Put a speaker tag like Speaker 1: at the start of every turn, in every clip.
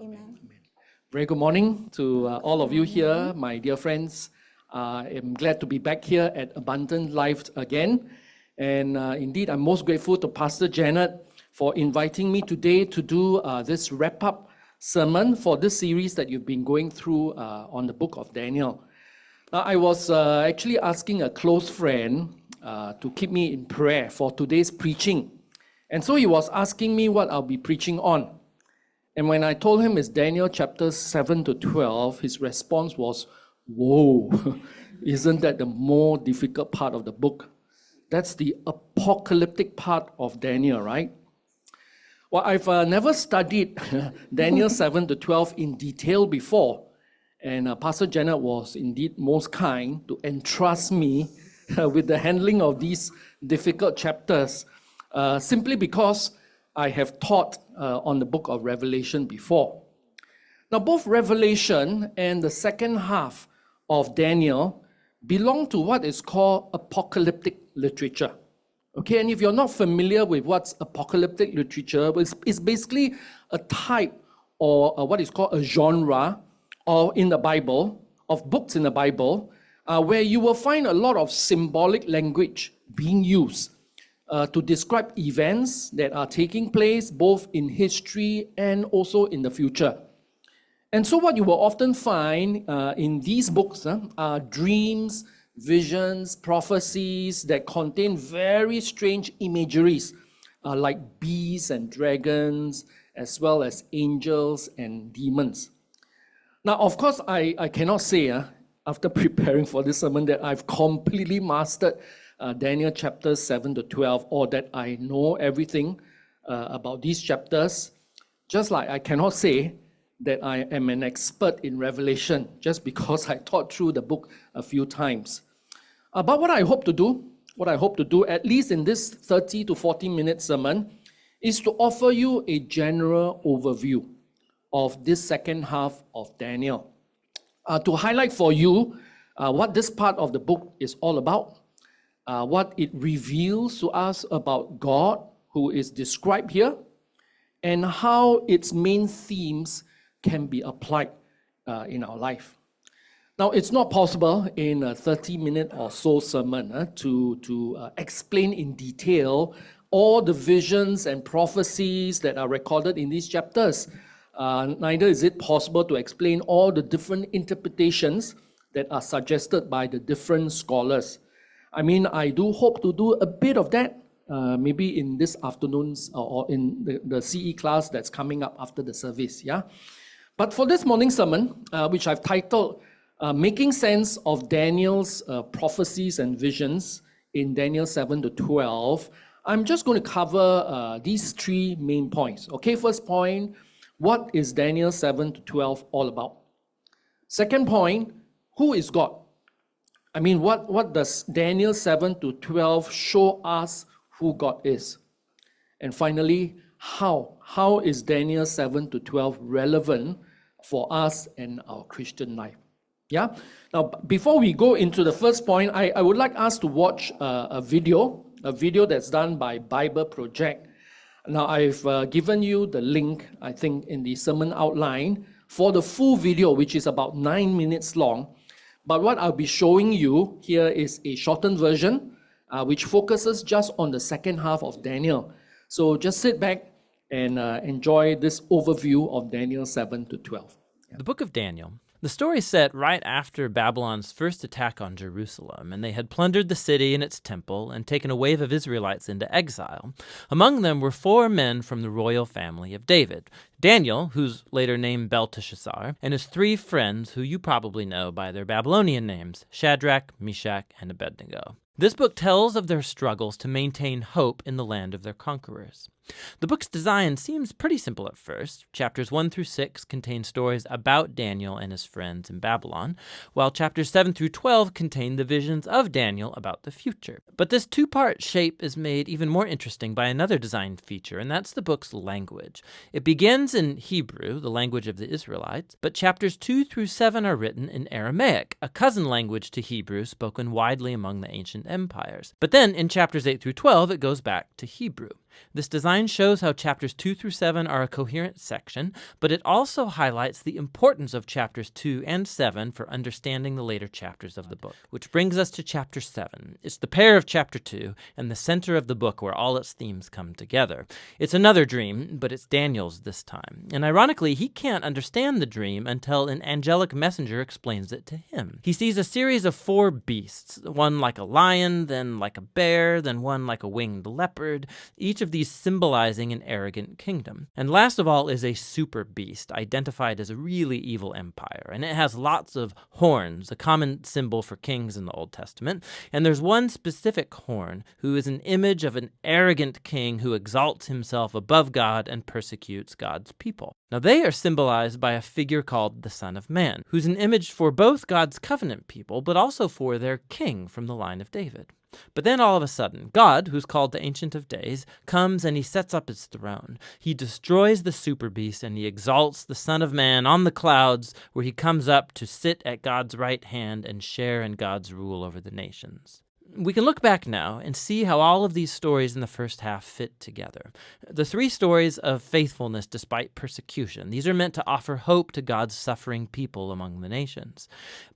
Speaker 1: Amen.
Speaker 2: Very good morning to all of you here, my dear friends. I'm glad to be back here at Abundant Life again. And indeed, I'm most grateful to Pastor Janet for inviting me today to do this wrap-up sermon for this series that you've been going through on the book of Daniel. Now, I was actually asking a close friend to keep me in prayer for today's preaching. And so he was asking me what I'll be preaching on. And when I told him it's Daniel chapters 7 to 12, his response was, "Whoa, isn't that the more difficult part of the book? That's the apocalyptic part of Daniel, right?" Well, I've never studied Daniel 7 to 12 in detail before. And Pastor Janet was indeed most kind to entrust me with the handling of these difficult chapters, simply because I have taught on the book of Revelation before. Now, both Revelation and the second half of Daniel belong to what is called apocalyptic literature. Okay, and if you're not familiar with what's apocalyptic literature, it's basically a type or what is called a genre in the Bible, of books in the Bible, where you will find a lot of symbolic language being used to describe events that are taking place both in history and also in the future. And so what you will often find in these books are dreams, visions, prophecies that contain very strange imageries like beasts and dragons, as well as angels and demons. Now, of course, I cannot say after preparing for this sermon that I've completely mastered Daniel chapters 7 to 12, or that I know everything about these chapters, just like I cannot say that I am an expert in Revelation just because I taught through the book a few times. But what I hope to do, at least in this 30 to 40 minute sermon, is to offer you a general overview of this second half of Daniel, to highlight for you what this part of the book is all about, what it reveals to us about God, who is described here, and how its main themes can be applied in our life. Now, it's not possible in a 30-minute or so sermon to explain in detail all the visions and prophecies that are recorded in these chapters. Neither is it possible to explain all the different interpretations that are suggested by the different scholars. I mean, I do hope to do a bit of that, maybe in this afternoon's or in the CE class that's coming up after the service, yeah? But for this morning's sermon, which I've titled, Making Sense of Daniel's Prophecies and Visions in Daniel 7 to 12, I'm just going to cover these three main points. Okay, first point, what is Daniel 7 to 12 all about? Second point, who is God? I mean, what does Daniel 7 to 12 show us who God is? And finally, how? How is Daniel 7 to 12 relevant for us and our Christian life? Yeah? Now, before we go into the first point, I would like us to watch a video that's done by Bible Project. Now, I've given you the link, I think, in the sermon outline for the full video, which is about 9 minutes long. But what I'll be showing you here is a shortened version, which focuses just on the second half of Daniel. So just sit back and enjoy this overview of Daniel 7 to 12.
Speaker 3: The book of Daniel. The story is set right after Babylon's first attack on Jerusalem, and they had plundered the city and its temple and taken a wave of Israelites into exile. Among them were 4 men from the royal family of David: Daniel, who's later named Belteshazzar, and his 3 friends who you probably know by their Babylonian names, Shadrach, Meshach, and Abednego. This book tells of their struggles to maintain hope in the land of their conquerors. The book's design seems pretty simple at first. Chapters 1 through 6 contain stories about Daniel and his friends in Babylon, while chapters 7 through 12 contain the visions of Daniel about the future. But this 2-part shape is made even more interesting by another design feature, and that's the book's language. It begins in Hebrew, the language of the Israelites, but chapters 2 through 7 are written in Aramaic, a cousin language to Hebrew spoken widely among the ancient empires. But then in chapters 8 through 12, it goes back to Hebrew. This design shows how chapters 2 through 7 are a coherent section, but it also highlights the importance of chapters 2 and 7 for understanding the later chapters of the book. Which brings us to chapter 7. It's the pair of chapter 2 and the center of the book where all its themes come together. It's another dream, but it's Daniel's this time. And ironically, he can't understand the dream until an angelic messenger explains it to him. He sees a series of 4 beasts, one like a lion, then like a bear, then one like a winged leopard, each of these symbolizing an arrogant kingdom. And last of all is a super beast, identified as a really evil empire. And it has lots of horns, a common symbol for kings in the Old Testament. And there's one specific horn who is an image of an arrogant king who exalts himself above God and persecutes God's people. Now they are symbolized by a figure called the Son of Man, who's an image for both God's covenant people, but also for their king from the line of David. But then all of a sudden, God, who's called the Ancient of Days, comes and he sets up his throne. He destroys the super beast and he exalts the Son of Man on the clouds, where he comes up to sit at God's right hand and share in God's rule over the nations. We can look back now and see how all of these stories in the first half fit together. The 3 stories of faithfulness despite persecution. These are meant to offer hope to God's suffering people among the nations.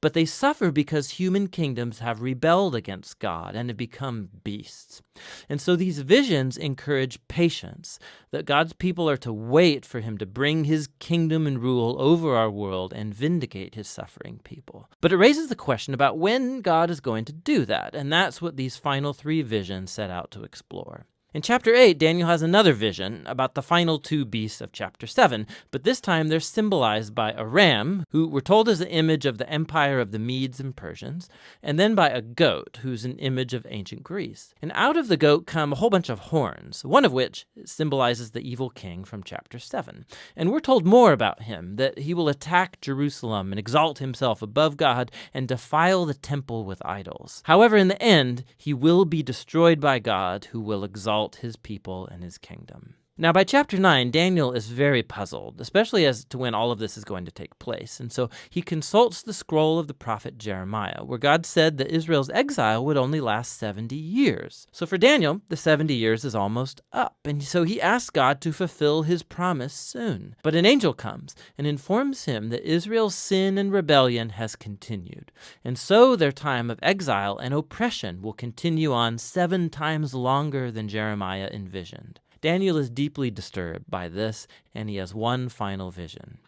Speaker 3: But they suffer because human kingdoms have rebelled against God and have become beasts. And so these visions encourage patience, that God's people are to wait for him to bring his kingdom and rule over our world and vindicate his suffering people. But it raises the question about when God is going to do that, and that's what these final 3 visions set out to explore. In chapter 8, Daniel has another vision about the final 2 beasts of chapter 7, but this time they're symbolized by a ram, who we're told is the image of the empire of the Medes and Persians, and then by a goat, who's an image of ancient Greece. And out of the goat come a whole bunch of horns, one of which symbolizes the evil king from chapter 7. And we're told more about him, that he will attack Jerusalem and exalt himself above God and defile the temple with idols. However, in the end, he will be destroyed by God, who will exalt his people and his kingdom. Now, by chapter 9, Daniel is very puzzled, especially as to when all of this is going to take place. And so he consults the scroll of the prophet Jeremiah, where God said that Israel's exile would only last 70 years. So for Daniel, the 70 years is almost up. And so he asks God to fulfill his promise soon. But an angel comes and informs him that Israel's sin and rebellion has continued. And so their time of exile and oppression will continue on 7 times longer than Jeremiah envisioned. Daniel is deeply disturbed by this, and he has one final vision.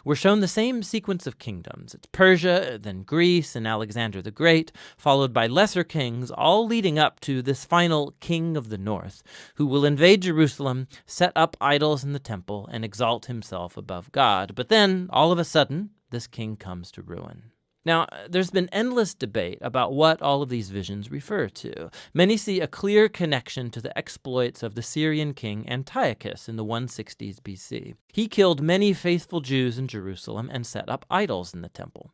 Speaker 3: We're shown the same sequence of kingdoms. It's Persia, then Greece, and Alexander the Great, followed by lesser kings, all leading up to this final king of the north, who will invade Jerusalem, set up idols in the temple, and exalt himself above God. But then, all of a sudden, this king comes to ruin. Now, there's been endless debate about what all of these visions refer to. Many see a clear connection to the exploits of the Syrian king Antiochus in the 160s BC. He killed many faithful Jews in Jerusalem and set up idols in the temple.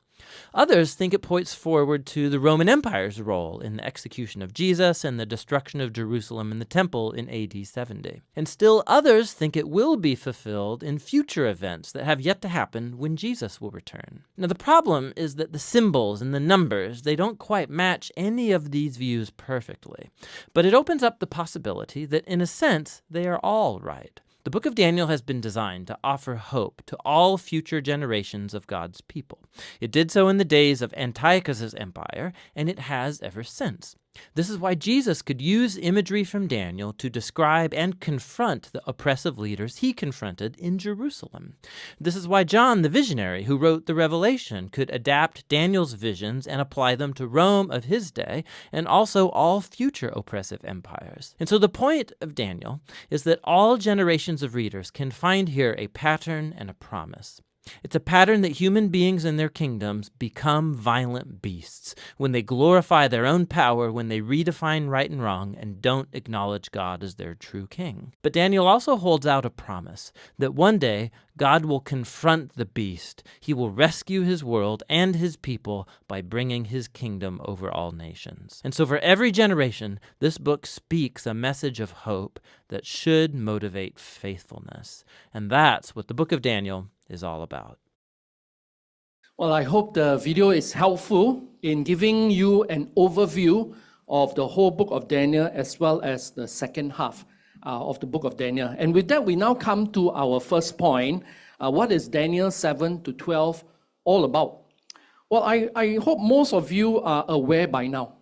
Speaker 3: Others think it points forward to the Roman Empire's role in the execution of Jesus and the destruction of Jerusalem and the temple in AD 70. And still others think it will be fulfilled in future events that have yet to happen when Jesus will return. Now the problem is that the symbols and the numbers, they don't quite match any of these views perfectly. But it opens up the possibility that in a sense, they are all right. The book of Daniel has been designed to offer hope to all future generations of God's people. It did so in the days of Antiochus' empire, and it has ever since. This is why Jesus could use imagery from Daniel to describe and confront the oppressive leaders he confronted in Jerusalem. This is why John, the visionary who wrote the Revelation, could adapt Daniel's visions and apply them to Rome of his day and also all future oppressive empires. And so the point of Daniel is that all generations of readers can find here a pattern and a promise. It's a pattern that human beings and their kingdoms become violent beasts when they glorify their own power, when they redefine right and wrong and don't acknowledge God as their true king. But Daniel also holds out a promise that one day God will confront the beast. He will rescue his world and his people by bringing his kingdom over all nations. And so for every generation, this book speaks a message of hope that should motivate faithfulness. And that's what the book of Daniel is all about.
Speaker 2: Well, I hope the video is helpful in giving you an overview of the whole book of Daniel as well as the second half. of the book of Daniel. And with that, we now come to our first point. What is Daniel 7 to 12 all about? Well, I hope most of you are aware by now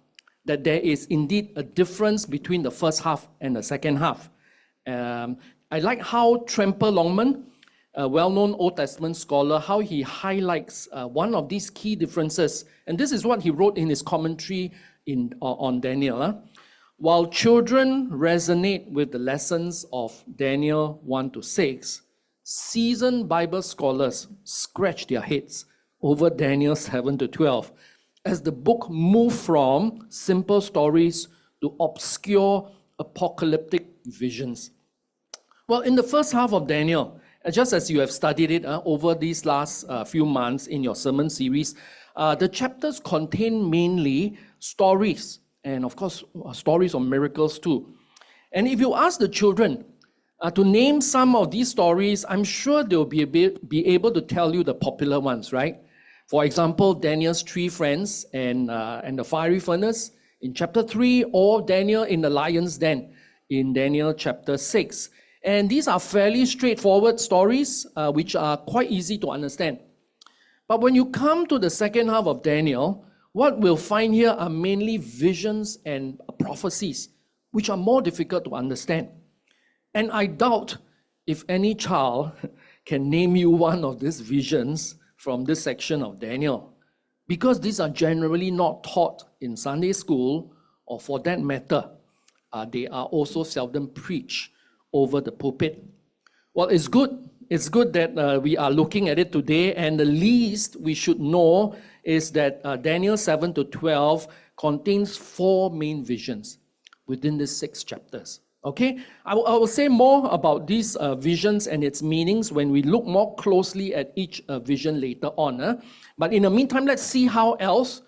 Speaker 2: that there is indeed a difference between the first half and the second half. I like how Tremper Longman, a well-known Old Testament scholar, how he highlights one of these key differences. And this is what he wrote in his commentary on Daniel. While children resonate with the lessons of Daniel 1 to 6, seasoned Bible scholars scratch their heads over Daniel 7 to 12 as the book moved from simple stories to obscure apocalyptic visions. Well, in the first half of Daniel, just as you have studied it over these last few months in your sermon series, the chapters contain mainly stories, and of course, stories of miracles too. And if you ask the children to name some of these stories, I'm sure they'll be able to tell you the popular ones, right? For example, Daniel's 3 friends and the fiery furnace in chapter 3, or Daniel in the lion's den in Daniel chapter 6. And these are fairly straightforward stories, which are quite easy to understand. But when you come to the second half of Daniel, what we'll find here are mainly visions and prophecies, which are more difficult to understand. And I doubt if any child can name you one of these visions from this section of Daniel, because these are generally not taught in Sunday school, or for that matter, they are also seldom preached over the pulpit. Well, it's good. It's good that we are looking at it today, and the least we should know is that Daniel 7 to 12 contains 4 main visions within the 6 chapters. Okay, I will say more about these visions and its meanings when we look more closely at each vision later on. But in the meantime, let's see how else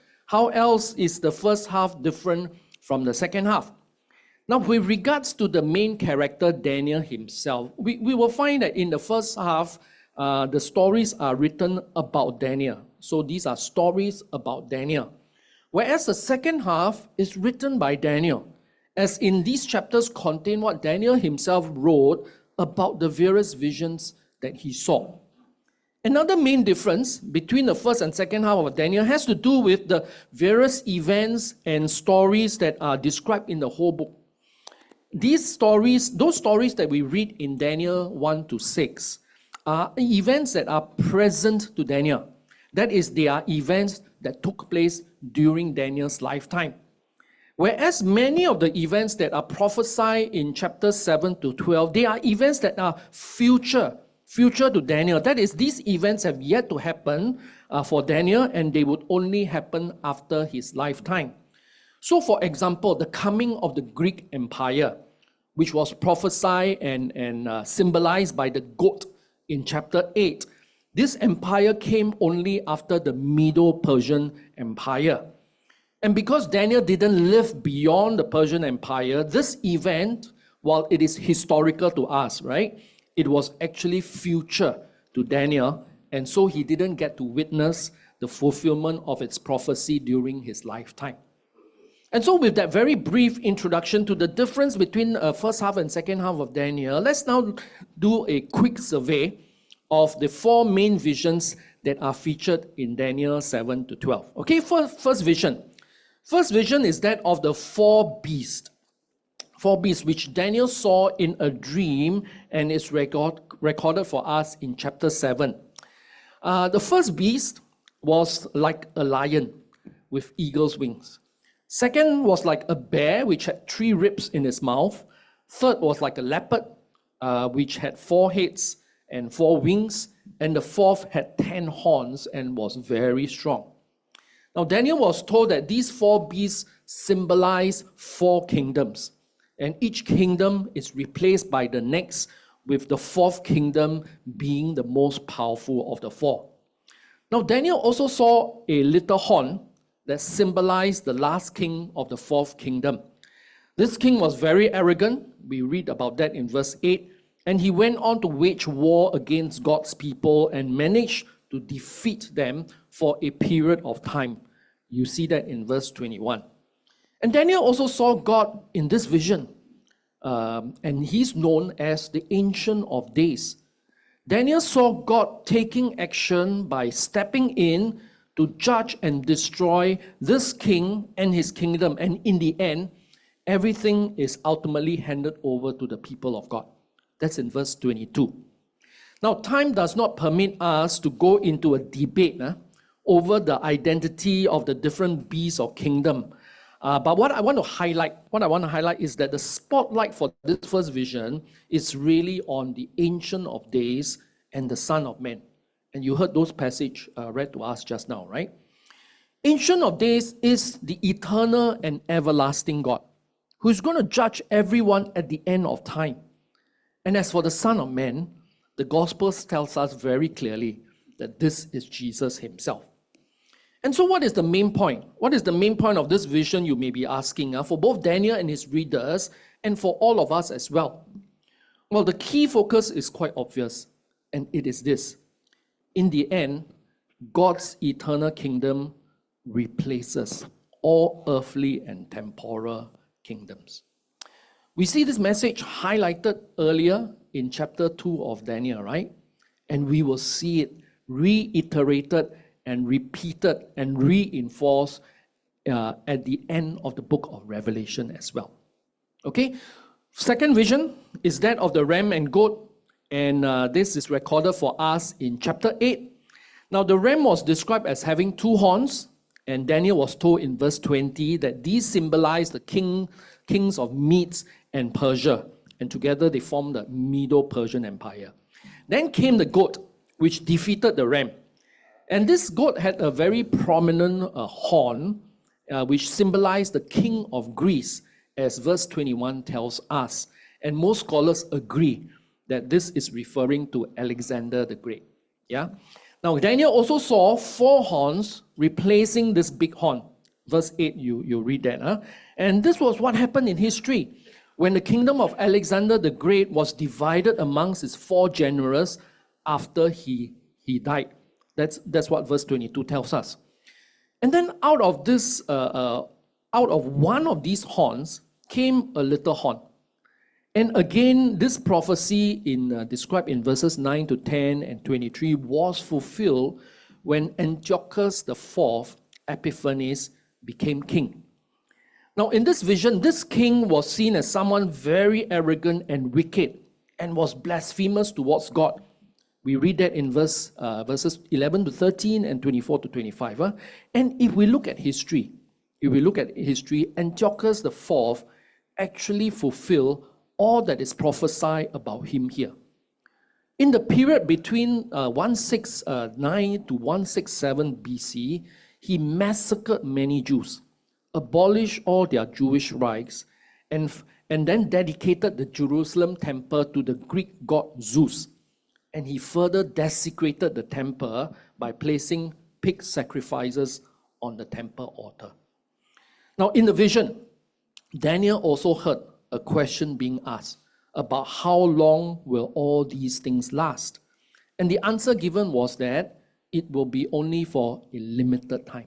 Speaker 2: is the first half different from the second half. Now, with regards to the main character, Daniel himself, we will find that in the first half, the stories are written about Daniel. So these are stories about Daniel. Whereas the second half is written by Daniel, as in these chapters contain what Daniel himself wrote about the various visions that he saw. Another main difference between the first and second half of Daniel has to do with the various events and stories that are described in the whole book. These stories, those stories that we read in Daniel 1 to 6, are events that are present to Daniel. That is, they are events that took place during Daniel's lifetime. Whereas many of the events that are prophesied in chapters 7 to 12, they are events that are future to Daniel. That is, these events have yet to happen for Daniel, and they would only happen after his lifetime. So, for example, the coming of the Greek Empire, which was prophesied and symbolized by the goat in chapter 8, this empire came only after the Medo-Persian Empire. And because Daniel didn't live beyond the Persian Empire, this event, while it is historical to us, right, it was actually future to Daniel, and so he didn't get to witness the fulfillment of its prophecy during his lifetime. And so with that very brief introduction to the difference between first half and second half of Daniel, let's now do a quick survey of the 4 main visions that are featured in Daniel 7 to 12. Okay, first vision. First vision is that of the 4 beasts. 4 beasts which Daniel saw in a dream and is recorded for us in chapter 7. The first beast was like a lion with eagle's wings. Second was like a bear which had 3 ribs in its mouth. Third was like a leopard which had 4 heads and 4 wings. And the fourth had 10 horns and was very strong. Now, Daniel was told that these 4 beasts symbolize 4 kingdoms, and each kingdom is replaced by the next, with the 4th kingdom being the most powerful of the 4. Now, Daniel also saw a little horn that symbolized the last king of the 4th kingdom. This king was very arrogant. We read about that in verse 8, and he went on to wage war against God's people and managed to defeat them for a period of time. You see that in verse 21. And Daniel also saw God in this vision. and he's known as the Ancient of Days. Daniel saw God taking action by stepping in to judge and destroy this king and his kingdom. And in the end, everything is ultimately handed over to the people of God. That's in verse 22. Now, time does not permit us to go into a debate over the identity of the different beasts or kingdom. But what I want to highlight is that the spotlight for this first vision is really on the Ancient of Days and the Son of Man. And you heard those passages read to us just now, right? Ancient of Days is the eternal and everlasting God who's going to judge everyone at the end of time. And as for the Son of Man, the Gospels tells us very clearly that this is Jesus himself. And so what is the main point? What is the main point of this vision, you may be asking, for both Daniel and his readers, and for all of us as well? Well, the key focus is quite obvious, and it is this. In the end, God's eternal kingdom replaces all earthly and temporal kingdoms. We see this message highlighted earlier in chapter 2 of Daniel, right? And we will see it reiterated and repeated and reinforced at the end of the book of Revelation as well. Okay? Second vision is that of the ram and goat, and this is recorded for us in chapter 8. Now, the ram was described as having 2 horns, and Daniel was told in verse 20 that these symbolize the kings of Medes and Persia, and together they formed the Medo-Persian Empire. Then came the goat, which defeated the ram. And this goat had a very prominent horn, which symbolized the king of Greece, as verse 21 tells us. And most scholars agree that this is referring to Alexander the Great. Yeah. Now, Daniel also saw 4 horns replacing this big horn. Verse 8, you read that. And this was what happened in history. When the kingdom of Alexander the Great was divided amongst his 4 generals after he died. That's what verse 22 tells us. And then out of one of these horns came a little horn. And again, this prophecy described in verses 9 to 10 and 23 was fulfilled when Antiochus IV Epiphanes became king. Now, in this vision, this king was seen as someone very arrogant and wicked and was blasphemous towards God. We read that in verses 11 to 13 and 24 to 25. And if we look at history, Antiochus IV actually fulfilled all that is prophesied about him here. In the period between 169 to 167 BC, he massacred many Jews, abolished all their Jewish rites, and then dedicated the Jerusalem temple to the Greek god Zeus. And he further desecrated the temple by placing pig sacrifices on the temple altar. Now, in the vision, Daniel also heard a question being asked about how long will all these things last. And the answer given was that it will be only for a limited time.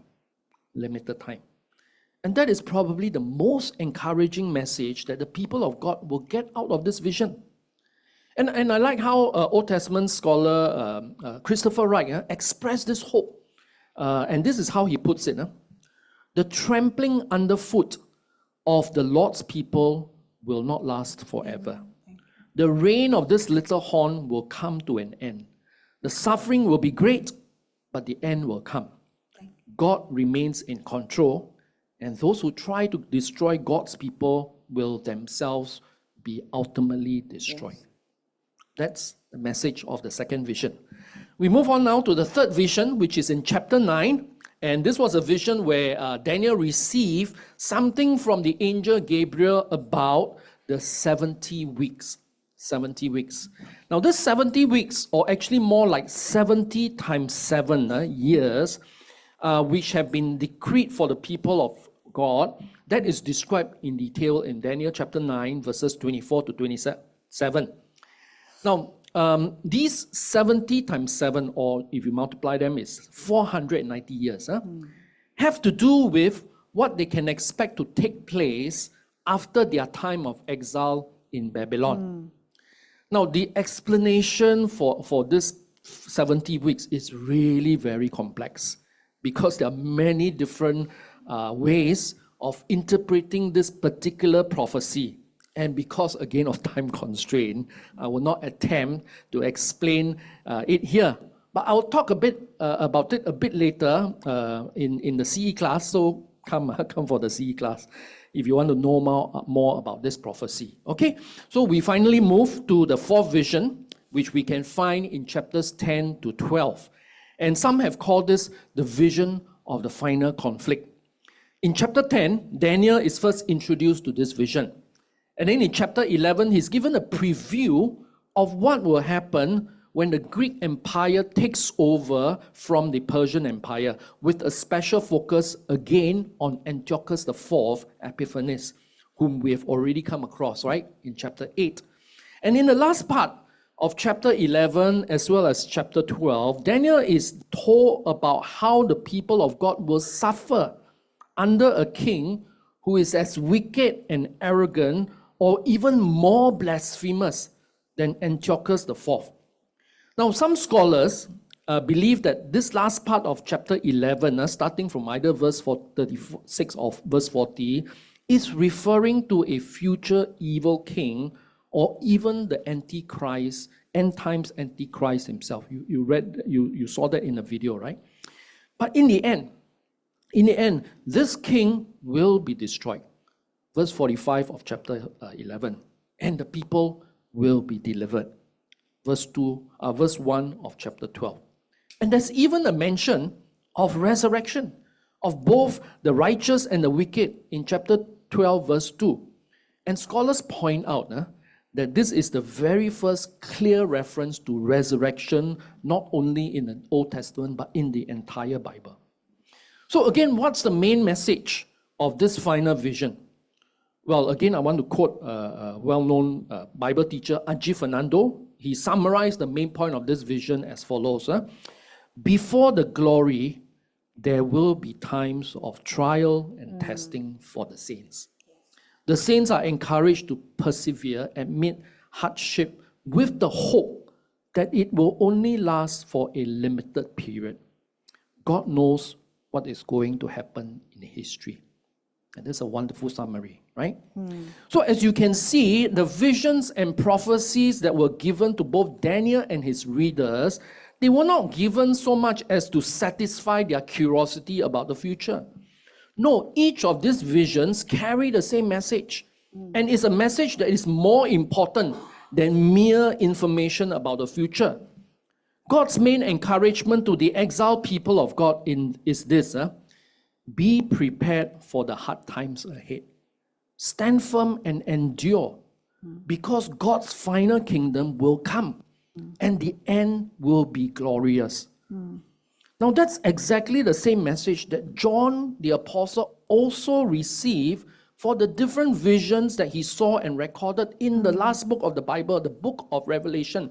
Speaker 2: Limited time. And that is probably the most encouraging message that the people of God will get out of this vision. And I like how Old Testament scholar Christopher Wright expressed this hope. And this is how he puts it. The trampling underfoot of the Lord's people will not last forever. The reign of this little horn will come to an end. The suffering will be great, but the end will come. God remains in control, and those who try to destroy God's people will themselves be ultimately destroyed. Yes. That's the message of the second vision. We move on now to the third vision, which is in chapter 9. And this was a vision where Daniel received something from the angel Gabriel about the 70 weeks. 70 weeks. Now, this 70 weeks, or actually more like 70 times 7 years, which have been decreed for the people of God, that is described in detail in Daniel chapter 9, verses 24 to 27. Now, these 70 times 7, or if you multiply them, is 490 years, have to do with what they can expect to take place after their time of exile in Babylon. Now, the explanation for this 70 weeks is really very complex because there are many different ways of interpreting this particular prophecy. And because, again, of time constraint, I will not attempt to explain it here. But I'll talk a bit about it a bit later in the CE class. So come for the CE class if you want to know more about this prophecy. Okay, so we finally move to the fourth vision, which we can find in chapters 10 to 12. And some have called this the vision of the final conflict. In chapter 10, Daniel is first introduced to this vision. And then in chapter 11, he's given a preview of what will happen when the Greek Empire takes over from the Persian Empire, with a special focus again on Antiochus IV Epiphanes, whom we have already come across, right, in chapter 8. And in the last part of chapter 11 as well as chapter 12, Daniel is told about how the people of God will suffer under a king who is as wicked and arrogant or even more blasphemous than Antiochus IV. Now, some scholars believe that this last part of chapter 11, starting from either verse 36 or verse 40, is referring to a future evil king or even the Antichrist, end times Antichrist himself. You saw that in the video, right? But in the end, this king will be destroyed. Verse 45 of chapter 11, and the people will be delivered. Verse 1 of chapter 12. And there's even a mention of resurrection of both the righteous and the wicked in chapter 12, verse 2. And scholars point out that this is the very first clear reference to resurrection, not only in the Old Testament, but in the entire Bible. So again, what's the main message of this final vision? Well, again, I want to quote a well-known Bible teacher, Ajit Fernando. He summarized the main point of this vision as follows. Before the glory, there will be times of trial and testing for the saints. The saints are encouraged to persevere amid hardship with the hope that it will only last for a limited period. God knows what is going to happen in history. And that's a wonderful summary, right? So as you can see, the visions and prophecies that were given to both Daniel and his readers, they were not given so much as to satisfy their curiosity about the future. No, each of these visions carry the same message. And it's a message that is more important than mere information about the future. God's main encouragement to the exiled people of God is this. Be prepared for the hard times ahead. Stand firm and endure, because God's final kingdom will come and the end will be glorious. Now, that's exactly the same message that John the Apostle also received for the different visions that he saw and recorded in the last book of the Bible, the book of Revelation.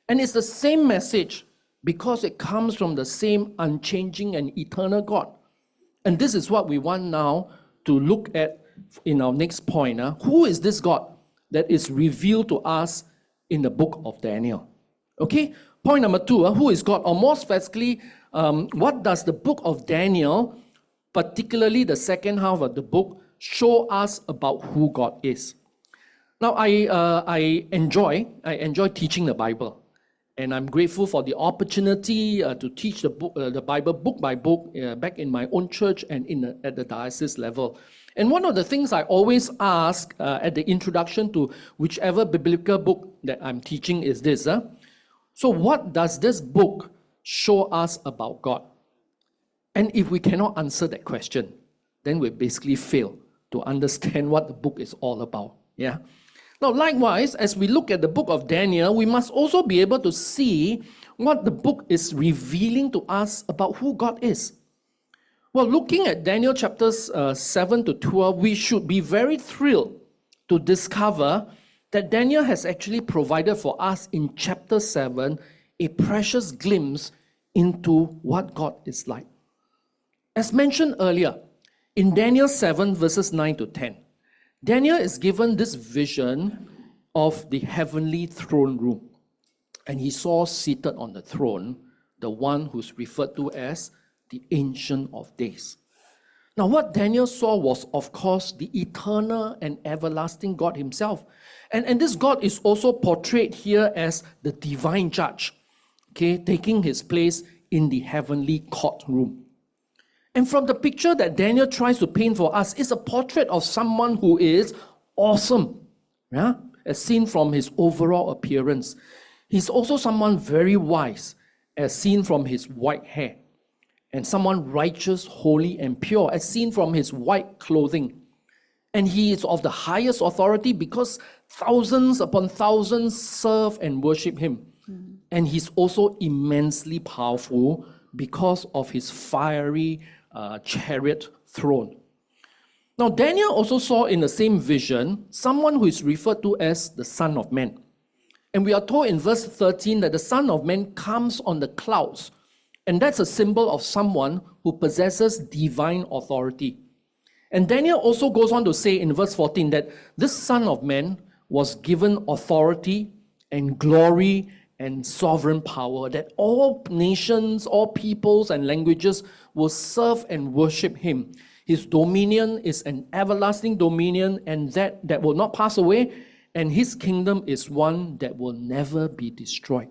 Speaker 2: And it's the same message because it comes from the same unchanging and eternal God. And this is what we want now to look at in our next point. Who is this God that is revealed to us in the book of Daniel? Okay, point number 2, who is God? Or more specifically, what does the book of Daniel, particularly the second half of the book, show us about who God is? Now, I enjoy teaching the Bible. And I'm grateful for the opportunity to teach the Bible book by book back in my own church and at the diocese level. And one of the things I always ask at the introduction to whichever biblical book that I'm teaching is this. So what does this book show us about God? And if we cannot answer that question, then we basically fail to understand what the book is all about. Yeah. Now, likewise, as we look at the book of Daniel, we must also be able to see what the book is revealing to us about who God is. Well, looking at Daniel chapters 7 to 12, we should be very thrilled to discover that Daniel has actually provided for us in chapter 7 a precious glimpse into what God is like. As mentioned earlier, in Daniel 7 verses 9 to 10, Daniel is given this vision of the heavenly throne room. And he saw seated on the throne the one who's referred to as the Ancient of Days. Now, what Daniel saw was, of course, the eternal and everlasting God himself. And this God is also portrayed here as the divine judge, okay, taking his place in the heavenly courtroom. And from the picture that Daniel tries to paint for us is a portrait of someone who is awesome, yeah, as seen from his overall appearance. He's also someone very wise, as seen from his white hair, and someone righteous, holy, and pure, as seen from his white clothing. And he is of the highest authority because thousands upon thousands serve and worship him. And he's also immensely powerful because of his fiery chariot throne. Now, Daniel also saw in the same vision someone who is referred to as the Son of Man. And we are told in verse 13 that the Son of Man comes on the clouds. And that's a symbol of someone who possesses divine authority. And Daniel also goes on to say in verse 14 that this Son of Man was given authority and glory and sovereign power, that all nations, all peoples and languages will serve and worship him. His dominion is an everlasting dominion, and that will not pass away, and his kingdom is one that will never be destroyed.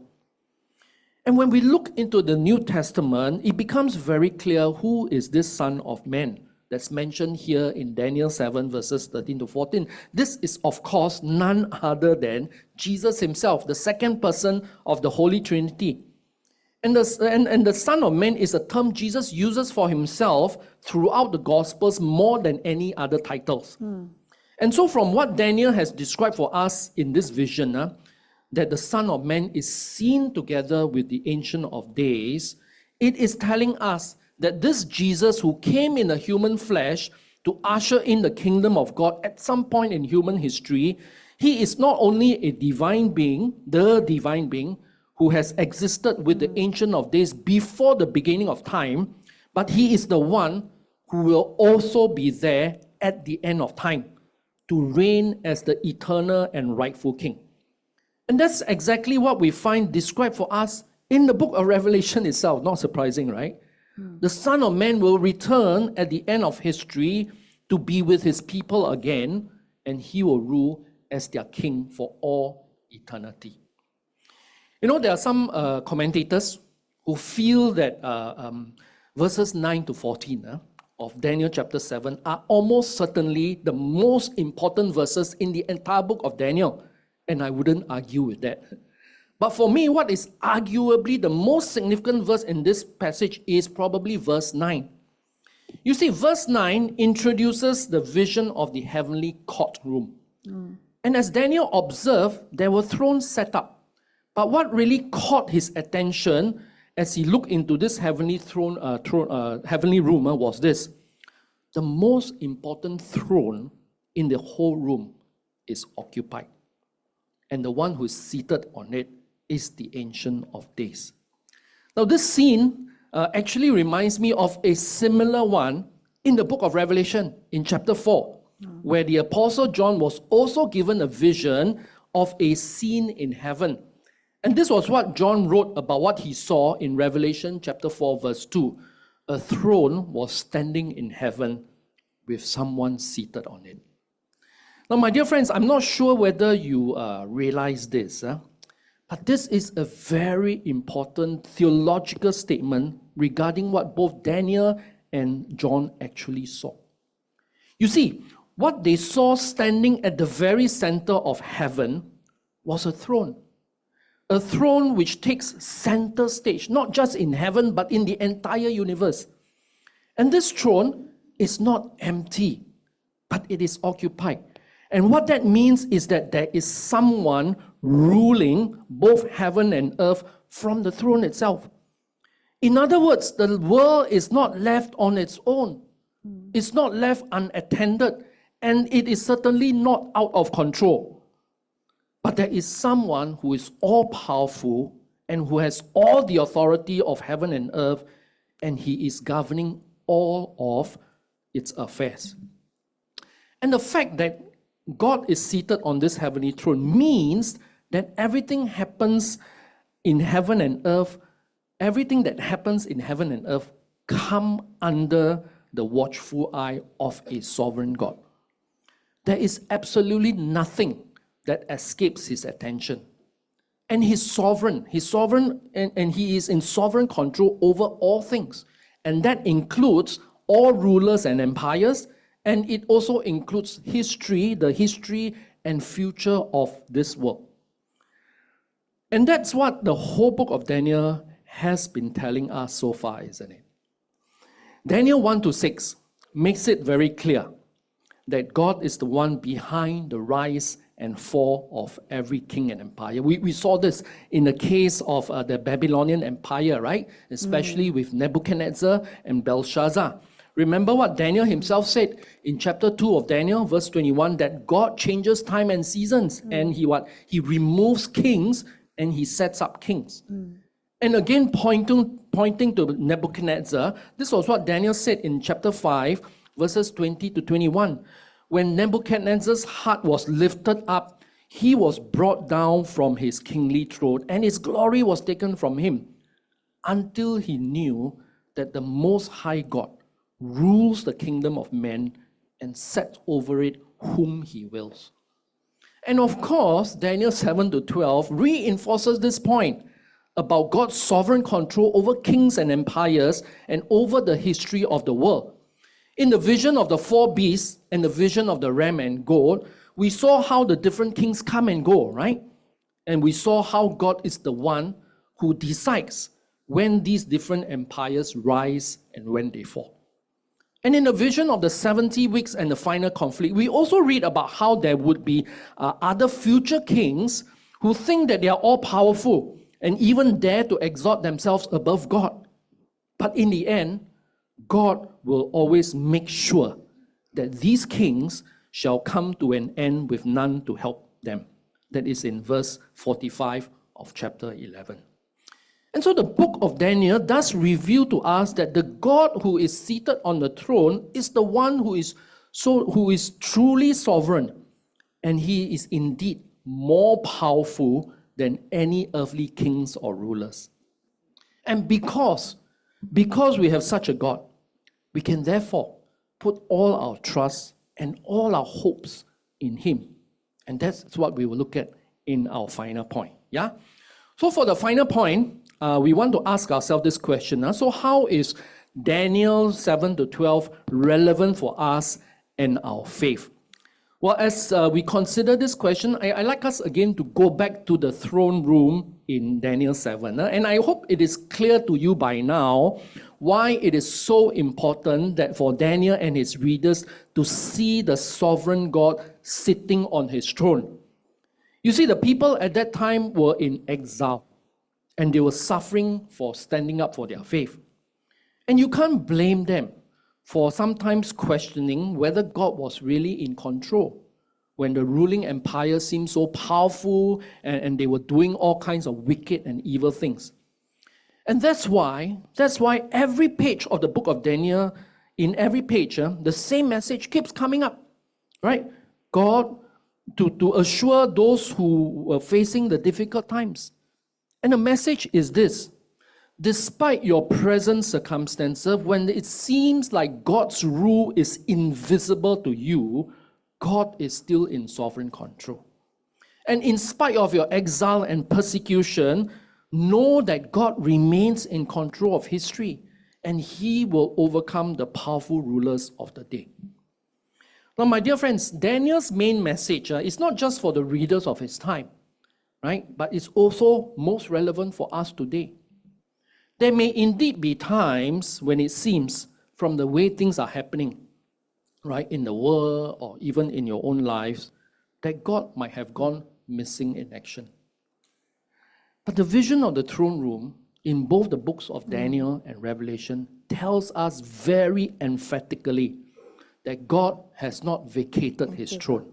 Speaker 2: And when we look into the New Testament, it becomes very clear who is this Son of Man that's mentioned here in Daniel 7 verses 13 to 14. This is, of course, none other than Jesus himself, the second person of the Holy Trinity. And the Son of Man is a term Jesus uses for himself throughout the Gospels more than any other titles. And so from what Daniel has described for us in this vision, that the Son of Man is seen together with the Ancient of Days, it is telling us that this Jesus who came in a human flesh to usher in the kingdom of God at some point in human history, he is not only a divine being, the divine being, who has existed with the Ancient of Days before the beginning of time, but he is the one who will also be there at the end of time to reign as the eternal and rightful king. And that's exactly what we find described for us in the book of Revelation itself. Not surprising, right? The Son of Man will return at the end of history to be with his people again, and he will rule as their king for all eternity. You know, there are some commentators who feel that verses 9 to 14 of Daniel chapter 7 are almost certainly the most important verses in the entire book of Daniel, and I wouldn't argue with that. But for me, what is arguably the most significant verse in this passage is probably verse 9. You see, verse 9 introduces the vision of the heavenly courtroom. And as Daniel observed, there were thrones set up. But what really caught his attention as he looked into this heavenly heavenly room was this: the most important throne in the whole room is occupied, and the one who is seated on it is the Ancient of Days. Now, this scene actually reminds me of a similar one in the book of Revelation in chapter 4, where the Apostle John was also given a vision of a scene in heaven. And this was what John wrote about what he saw in Revelation chapter 4, verse 2. A throne was standing in heaven with someone seated on it. Now, my dear friends, I'm not sure whether you realize this, but this is a very important theological statement regarding what both Daniel and John actually saw. You see, what they saw standing at the very center of heaven was a throne which takes center stage, not just in heaven, but in the entire universe. And this throne is not empty, but it is occupied. And what that means is that there is someone ruling both heaven and earth from the throne itself. In other words, the world is not left on its own. It's not left unattended, and it is certainly not out of control. But there is someone who is all-powerful and who has all the authority of heaven and earth, and he is governing all of its affairs. And the fact that God is seated on this heavenly throne means that everything happens in heaven and earth, everything that happens in heaven and earth come under the watchful eye of a sovereign God. There is absolutely nothing that escapes his attention. And he's sovereign, and he is in sovereign control over all things. And that includes all rulers and empires, and it also includes the history and future of this world. And that's what the whole book of Daniel has been telling us so far, isn't it? Daniel 1-6 makes it very clear that God is the one behind the rise and fall of every king and empire. We saw this in the case of the Babylonian Empire, right? Especially with Nebuchadnezzar and Belshazzar. Remember what Daniel himself said in chapter 2 of Daniel, verse 21, that God changes time and seasons, and He removes kings and He sets up kings. And again, pointing to Nebuchadnezzar, this was what Daniel said in chapter 5, verses 20-21. When Nebuchadnezzar's heart was lifted up, he was brought down from his kingly throne, and his glory was taken from him, until he knew that the Most High God rules the kingdom of men and sets over it whom he wills. And of course, Daniel 7-12 reinforces this point about God's sovereign control over kings and empires and over the history of the world. In the vision of the four beasts and the vision of the ram and goat, we saw how the different kings come and go, right? And we saw how God is the one who decides when these different empires rise and when they fall. And in the vision of the 70 weeks and the final conflict, we also read about how there would be other future kings who think that they are all powerful and even dare to exalt themselves above God. But in the end, God will always make sure that these kings shall come to an end with none to help them. That is in verse 45 of chapter 11. And so the book of Daniel does reveal to us that the God who is seated on the throne is the one who is truly sovereign, and he is indeed more powerful than any earthly kings or rulers. And because we have such a God, we can therefore put all our trust and all our hopes in him. And that's what we will look at in our final point. Yeah? So for the final point, we want to ask ourselves this question. So how is Daniel 7-12 relevant for us and our faith? Well, as we consider this question, I'd like us again to go back to the throne room in Daniel 7. And I hope it is clear to you by now why it is so important that for Daniel and his readers to see the sovereign God sitting on his throne. You see, the people at that time were in exile, and they were suffering for standing up for their faith. And you can't blame them for sometimes questioning whether God was really in control when the ruling empire seemed so powerful and they were doing all kinds of wicked and evil things. And that's why every page of the book of Daniel, in every page, the same message keeps coming up, right? God, to assure those who were facing the difficult times. And the message is this: despite your present circumstances, when it seems like God's rule is invisible to you, God is still in sovereign control. And in spite of your exile and persecution, know that God remains in control of history, and he will overcome the powerful rulers of the day. Now, my dear friends, Daniel's main message is not just for the readers of his time, right? But it's also most relevant for us today. There may indeed be times when it seems, from the way things are happening, right, in the world or even in your own lives, that God might have gone missing in action. But the vision of the throne room in both the books of Daniel and Revelation tells us very emphatically that God has not vacated his throne.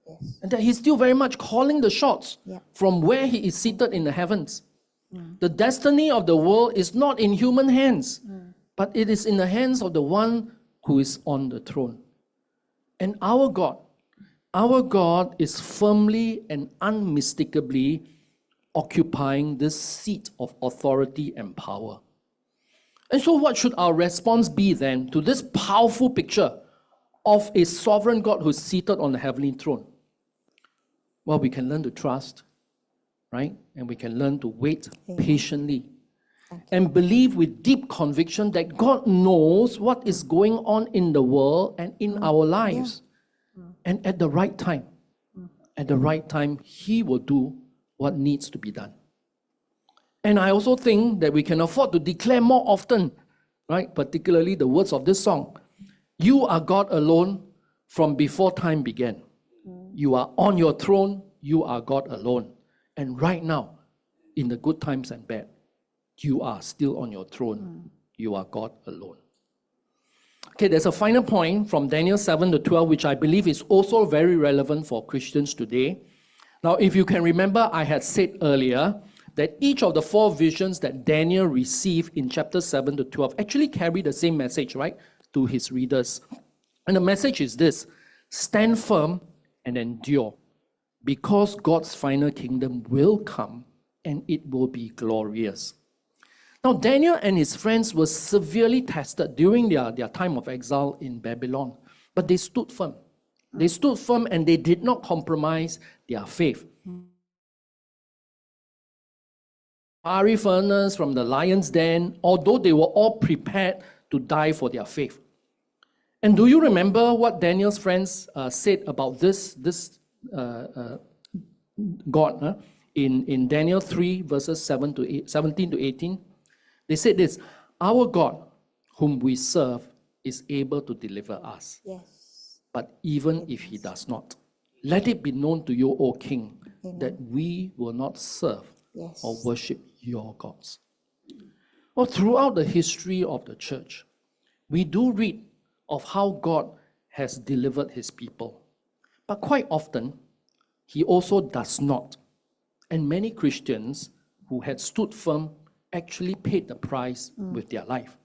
Speaker 1: Yes.
Speaker 2: And that he's still very much calling the shots from where he is seated in the heavens. The destiny of the world is not in human hands, but it is in the hands of the one who is on the throne. And our God our God is firmly and unmistakably occupying this seat of authority and power. And so what should our response be then to this powerful picture of a sovereign God who's seated on the heavenly throne? Well, we can learn to trust, right? And we can learn to wait patiently and believe with deep conviction that God knows what is going on in the world and in our lives. And at the right time, He will do what needs to be done. And I also think that we can afford to declare more often, right? Particularly the words of this song. You are God alone from before time began. You are on your throne. You are God alone. And right now, in the good times and bad, you are still on your throne. You are God alone. Okay, there's a final point from Daniel 7 to 12, which I believe is also very relevant for Christians today. Now, if you can remember, I had said earlier that each of the 4 visions that Daniel received in chapter 7 to 12 actually carry the same message, right, to his readers. And the message is this: stand firm and endure, because God's final kingdom will come and it will be glorious. Now, Daniel and his friends were severely tested during their time of exile in Babylon, but they stood firm. They stood firm and they did not compromise their faith. Fiery furnace, from the lion's den, although they were all prepared to die for their faith. And do you remember what Daniel's friends said about this God in Daniel 3 verses 17 to 18? They said this: our God, whom we serve, is able to deliver us.
Speaker 1: Yes.
Speaker 2: But even if He does not, let it be known to you, O King, that we will not serve or worship your gods. Well, throughout the history of the church, we do read of how God has delivered His people. But quite often, He also does not. And many Christians who had stood firm actually paid the price with their life.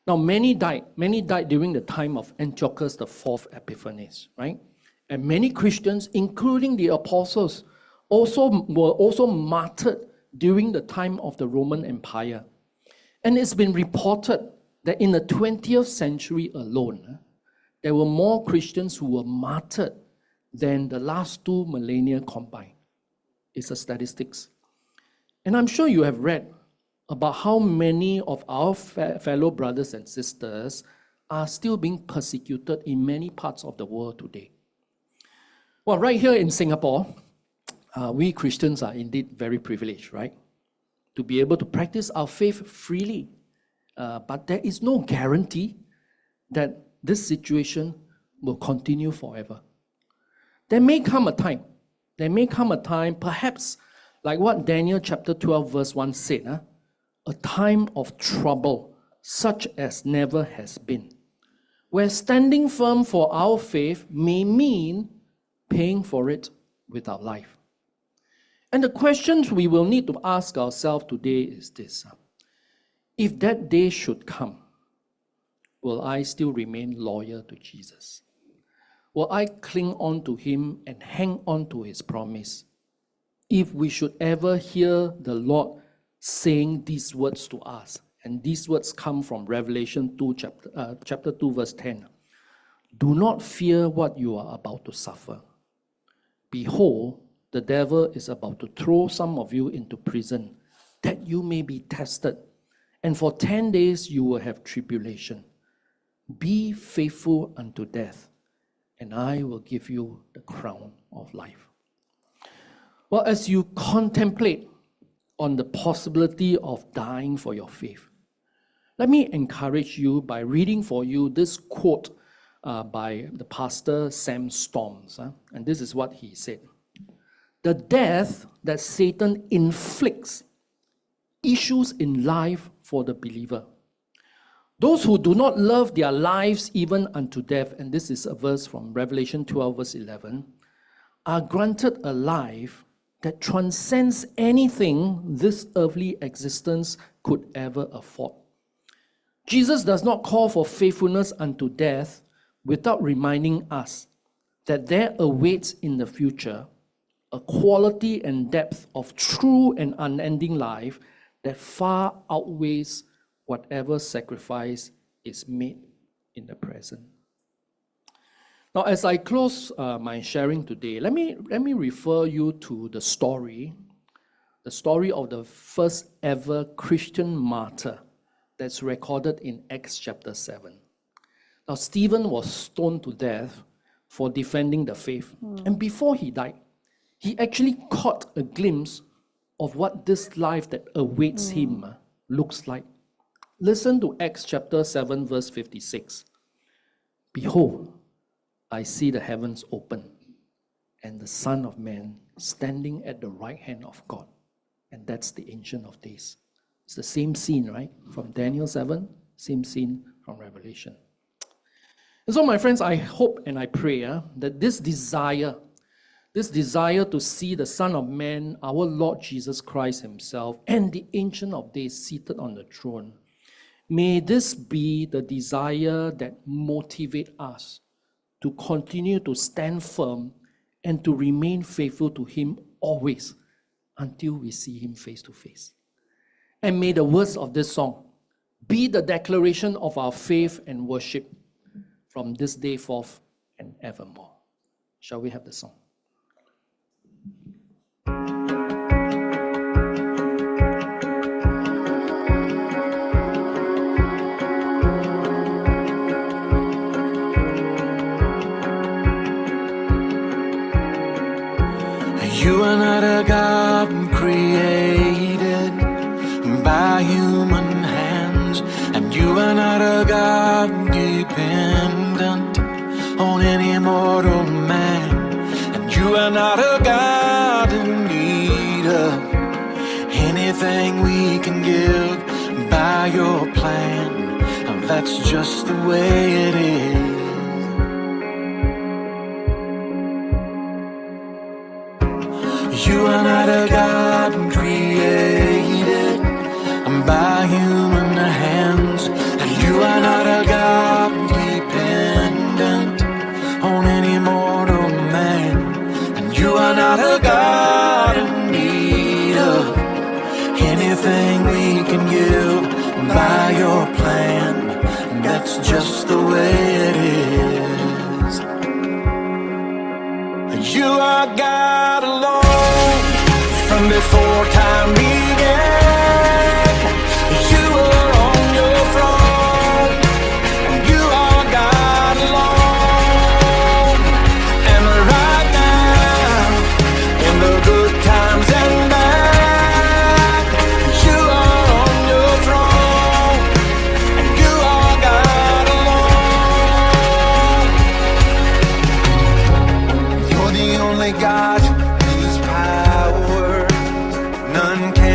Speaker 2: Now, many died during the time of Antiochus IV Epiphanes, right? And many Christians, including the apostles, were also martyred during the time of the Roman Empire. And it's been reported that in the 20th century alone, there were more Christians who were martyred than the last 2 millennia combined. It's a statistics. And I'm sure you have read about how many of our fellow brothers and sisters are still being persecuted in many parts of the world today. Well, right here in Singapore, we Christians are indeed very privileged, right? To be able to practice our faith freely. But there is no guarantee that this situation will continue forever. There may come a time, perhaps like what Daniel chapter 12 verse 1 said, a time of trouble such as never has been, where standing firm for our faith may mean paying for it with our life. And the questions we will need to ask ourselves today is this: if that day should come, will I still remain loyal to Jesus? Will I cling on to Him and hang on to His promise? If we should ever hear the Lord saying these words to us, and these words come from Revelation 2, chapter 2, verse 10. Do not fear what you are about to suffer. Behold, the devil is about to throw some of you into prison, that you may be tested, and for 10 days you will have tribulation. Be faithful unto death, and I will give you the crown of life. Well, as you contemplate on the possibility of dying for your faith, let me encourage you by reading for you this quote by the pastor Sam Storms. And this is what he said: the death that Satan inflicts issues in life for the believer. Those who do not love their lives even unto death, and this is a verse from Revelation 12 verse 11, are granted a life that transcends anything this earthly existence could ever afford. Jesus does not call for faithfulness unto death without reminding us that there awaits in the future a quality and depth of true and unending life that far outweighs whatever sacrifice is made in the present. Now, as I close my sharing today, let me refer you to the story of the first ever Christian martyr that's recorded in Acts chapter 7. Now, Stephen was stoned to death for defending the faith. And before he died, he actually caught a glimpse of what this life that awaits him looks like. Listen to Acts chapter 7, verse 56. Behold, I see the heavens open, and the Son of Man standing at the right hand of God. And that's the Ancient of Days. It's the same scene, right? From Daniel 7, same scene from Revelation. And so, my friends, I hope and I pray that this desire to see the Son of Man, our Lord Jesus Christ himself, and the Ancient of Days seated on the throne, may this be the desire that motivates us to continue to stand firm and to remain faithful to him always until we see him face to face. And may the words of this song be the declaration of our faith and worship from this day forth and evermore. Shall we have the song?
Speaker 1: You are not a God created by human hands, and you are not a God dependent on any mortal man, and you are not a God in need of anything we can give by your plan, and that's just the way it is. You are not a God created by human hands, and you are not a God dependent on any mortal man, and you are not a God in need of anything we can give by your plan, and that's just the way it is. You are God alone. From before time began, you were on your throne, and you are God alone. And right now, in the good times and bad, you are on your throne, and you are God alone. You're the only God whose power none can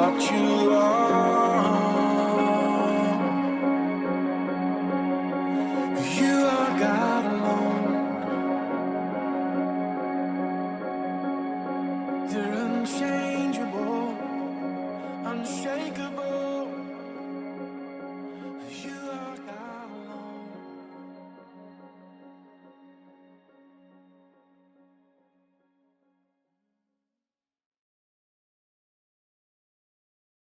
Speaker 1: what you are. You are God alone. You're unchangeable, unshakable.